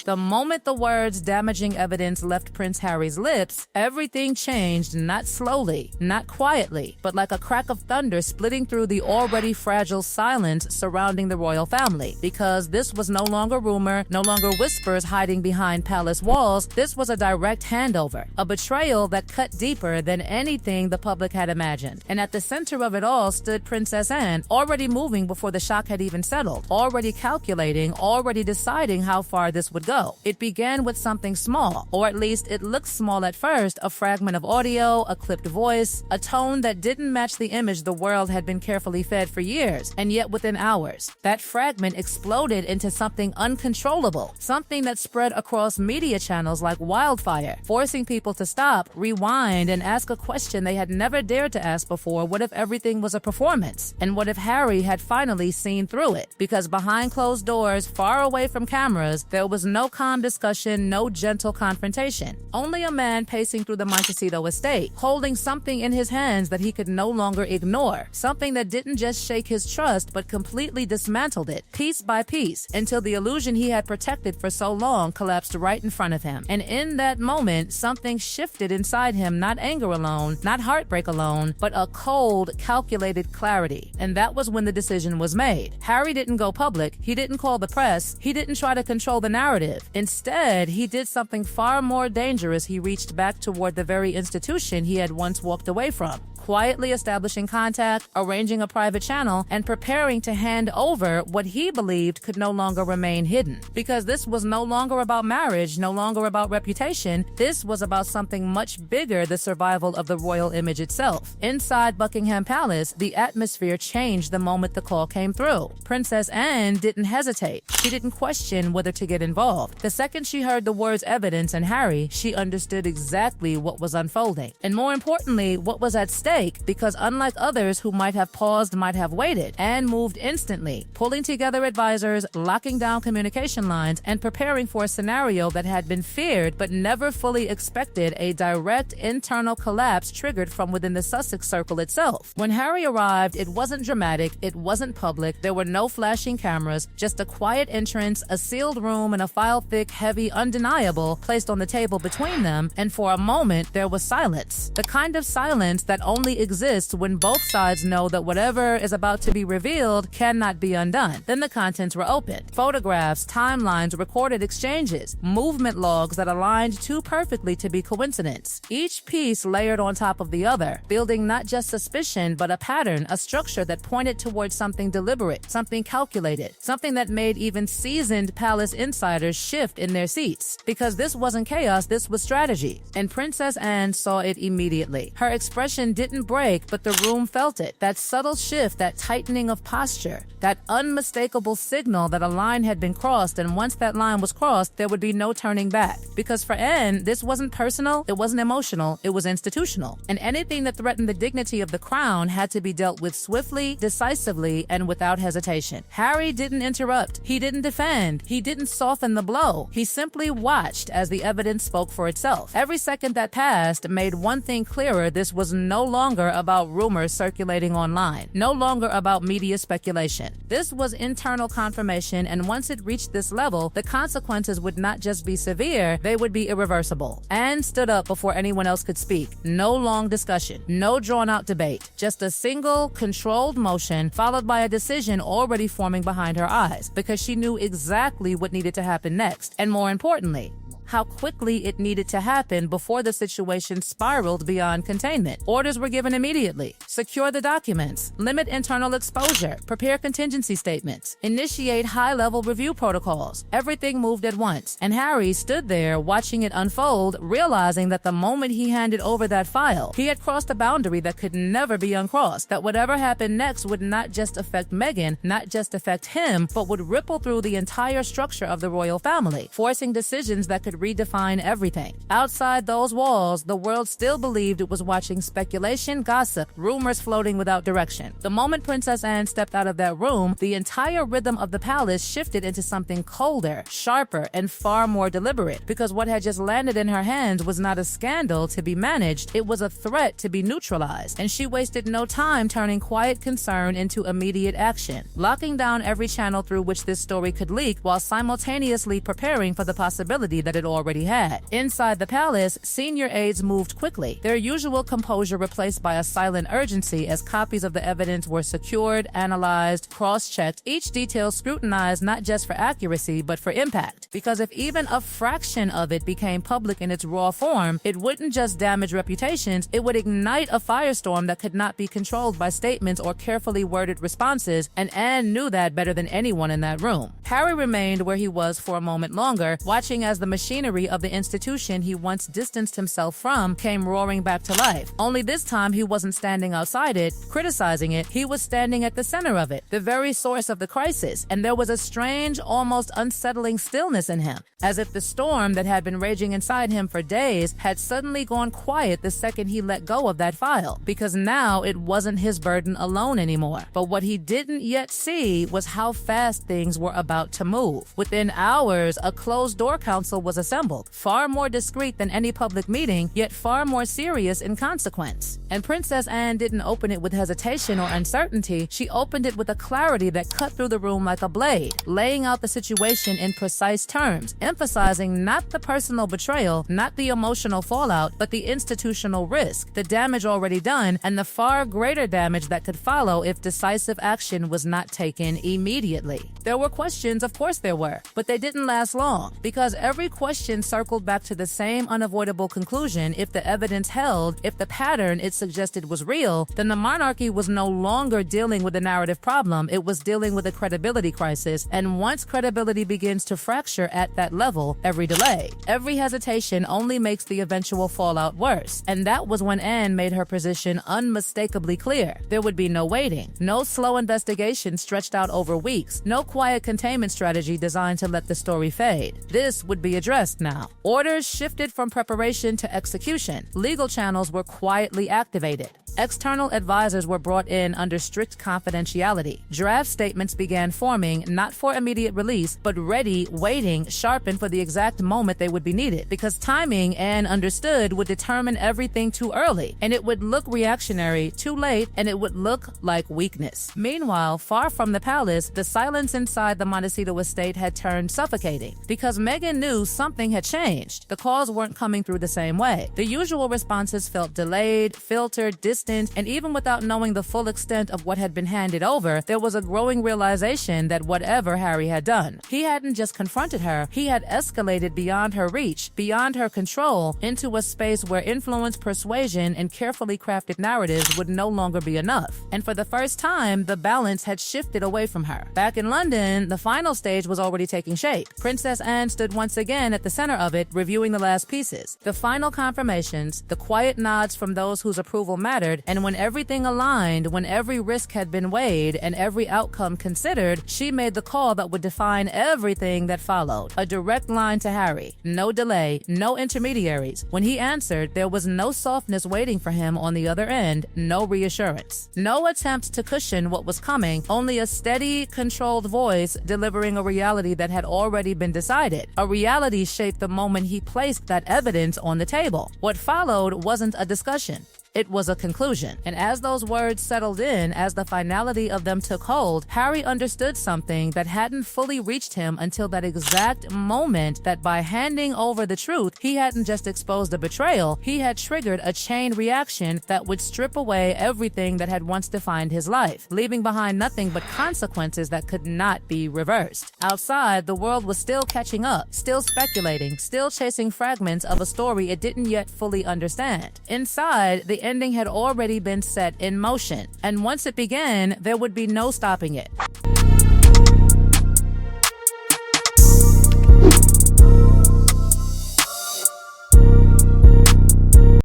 The moment the words "damaging evidence" left Prince Harry's lips, everything changed, not slowly, not quietly, but like a crack of thunder splitting through the already fragile silence surrounding the royal family. Because this was no longer rumor, no longer whispers hiding behind palace walls. This was a direct handover, a betrayal that cut deeper than anything the public had imagined. And at the center of it all stood Princess Anne, already moving before the shock had even settled, already calculating, already deciding how far this would go. It began with something small, or at least it looked small at first, a fragment of audio, a clipped voice, a tone that didn't match the image the world had been carefully fed for years. And yet within hours, that fragment exploded into something uncontrollable, something that spread across media channels like wildfire, forcing people to stop, rewind, and ask a question they had never dared to ask before. What if everything was a performance? And what if Harry had finally seen through it? Because behind closed doors, far away from cameras, there was no calm discussion, no gentle confrontation. Only a man pacing through the Montecito estate, holding something in his hands that he could no longer ignore, something that didn't just shake his trust but completely dismantled it, piece by piece, until the illusion he had protected for so long collapsed right in front of him. And in that moment, something shifted inside him, not anger alone, not heartbreak alone, but a cold, calculated clarity. And that was when the decision was made. Harry didn't go public, he didn't call the press, he didn't try to control the narrative. Instead, he did something far more dangerous. He reached back toward the very institution he had once walked away from, quietly establishing contact, arranging a private channel, and preparing to hand over what he believed could no longer remain hidden. Because this was no longer about marriage, no longer about reputation. This was about something much bigger, the survival of the royal image itself. Inside Buckingham Palace, the atmosphere changed the moment the call came through. Princess Anne didn't hesitate. She didn't question whether to get involved. The second she heard the words evidence and Harry, she understood exactly what was unfolding. And more importantly, what was at stake, because unlike others who might have paused, might have waited, Anne moved instantly, pulling together advisors, locking down communication lines, and preparing for a scenario that had been feared but never fully expected, a direct internal collapse triggered from within the Sussex circle itself. When Harry arrived, it wasn't dramatic, it wasn't public, there were no flashing cameras, just a quiet entrance, a sealed room, and a file thick, heavy, undeniable placed on the table between them, and for a moment there was silence. The kind of silence that only exists when both sides know that whatever is about to be revealed cannot be undone. Then the contents were opened. Photographs, timelines, recorded exchanges, movement logs that aligned too perfectly to be coincidence. Each piece layered on top of the other, building not just suspicion, but a pattern, a structure that pointed towards something deliberate, something calculated, something that made even seasoned palace insiders shift in their seats. Because this wasn't chaos, this was strategy. And Princess Anne saw it immediately. Her expression didn't break, but the room felt it. That subtle shift, that tightening of posture, that unmistakable signal that a line had been crossed, and once that line was crossed, there would be no turning back. Because for Anne, this wasn't personal, it wasn't emotional, it was institutional. And anything that threatened the dignity of the crown had to be dealt with swiftly, decisively, and without hesitation. Harry didn't interrupt. He didn't defend. He didn't soften the blow. He simply watched as the evidence spoke for itself. Every second that passed made one thing clearer: this was no longer about rumors circulating online, no longer about media speculation. This was internal confirmation, and once it reached this level, the consequences would not just be severe, they would be irreversible. Anne stood up before anyone else could speak. No long discussion, no drawn-out debate, just a single, controlled motion followed by a decision already forming behind her eyes, because she knew exactly what needed to happen next, and more importantly, how quickly it needed to happen before the situation spiraled beyond containment. Orders were given immediately. Secure the documents, limit internal exposure, prepare contingency statements, initiate high-level review protocols. Everything moved at once, and Harry stood there watching it unfold, realizing that the moment he handed over that file, he had crossed a boundary that could never be uncrossed, that whatever happened next would not just affect Meghan, not just affect him, but would ripple through the entire structure of the royal family, forcing decisions that could could redefine everything. Outside those walls, the world still believed it was watching speculation, gossip, rumors floating without direction. The moment Princess Anne stepped out of that room, the entire rhythm of the palace shifted into something colder, sharper, and far more deliberate, because what had just landed in her hands was not a scandal to be managed, it was a threat to be neutralized, and she wasted no time turning quiet concern into immediate action, locking down every channel through which this story could leak while simultaneously preparing for the possibility that it already had. Inside the palace, senior aides moved quickly, their usual composure replaced by a silent urgency as copies of the evidence were secured, analyzed, cross-checked, each detail scrutinized not just for accuracy but for impact. Because if even a fraction of it became public in its raw form, it wouldn't just damage reputations, it would ignite a firestorm that could not be controlled by statements or carefully worded responses, and Anne knew that better than anyone in that room. Harry remained where he was for a moment longer, watching as the machinery of the institution he once distanced himself from came roaring back to life. Only this time he wasn't standing outside it, criticizing it, he was standing at the center of it, the very source of the crisis, and there was a strange, almost unsettling stillness in him, as if the storm that had been raging inside him for days had suddenly gone quiet the second he let go of that file, because now it wasn't his burden alone anymore. But what he didn't yet see was how fast things were about to move. Within hours, a closed-door council was assembled, far more discreet than any public meeting, yet far more serious in consequence. And Princess Anne didn't open it with hesitation or uncertainty, she opened it with a clarity that cut through the room like a blade, laying out the situation in precise terms, emphasizing not the personal betrayal, not the emotional fallout, but the institutional risk, the damage already done, and the far greater damage that could follow if decisive action was not taken immediately. There were questions, of course there were, but they didn't last long, because every question circled back to the same unavoidable conclusion: if the evidence held, if the pattern it suggested was real, then the monarchy was no longer dealing with a narrative problem, it was dealing with a credibility crisis, and once credibility begins to fracture at that level, every delay, every hesitation only makes the eventual fallout worse. And that was when Anne made her position unmistakably clear. There would be no waiting, no slow investigation stretched out over weeks, no quiet containment strategy designed to let the story fade. This would be addressed now. Orders shifted from preparation to execution. Legal channels were quietly activated. External advisors were brought in under strict confidentiality. Draft statements began forming, not for immediate release, but ready, waiting, sharpened for the exact moment they would be needed. Because timing, Anne understood, would determine everything too early, and it would look reactionary too late, and it would look like weakness. Meanwhile, far from the palace, the silence inside the Montecito estate had turned suffocating. Because Meghan knew something had changed. The calls weren't coming through the same way. The usual responses felt delayed, filtered, distant, and even without knowing the full extent of what had been handed over, there was a growing realization that whatever Harry had done, he hadn't just confronted her, he had escalated beyond her reach, beyond her control, into a space where influence, persuasion, and carefully crafted narratives would no longer be enough. And for the first time, the balance had shifted away from her. Back in London, the final stage was already taking shape. Princess Anne stood once again at the center of it, reviewing the last pieces, the final confirmations, the quiet nods from those whose approval mattered, and when everything aligned, when every risk had been weighed and every outcome considered, she made the call that would define everything that followed. A direct line to Harry. No delay, no intermediaries. When he answered, there was no softness waiting for him on the other end, no reassurance. No attempt to cushion what was coming, only a steady, controlled voice delivering a reality that had already been decided. A reality shaped the moment he placed that evidence on the table. What followed wasn't a discussion. It was a conclusion. And as those words settled in, as the finality of them took hold, Harry understood something that hadn't fully reached him until that exact moment, that by handing over the truth, he hadn't just exposed a betrayal, he had triggered a chain reaction that would strip away everything that had once defined his life, leaving behind nothing but consequences that could not be reversed. Outside, the world was still catching up, still speculating, still chasing fragments of a story it didn't yet fully understand. Inside, the ending had already been set in motion, and once it began, there would be no stopping it.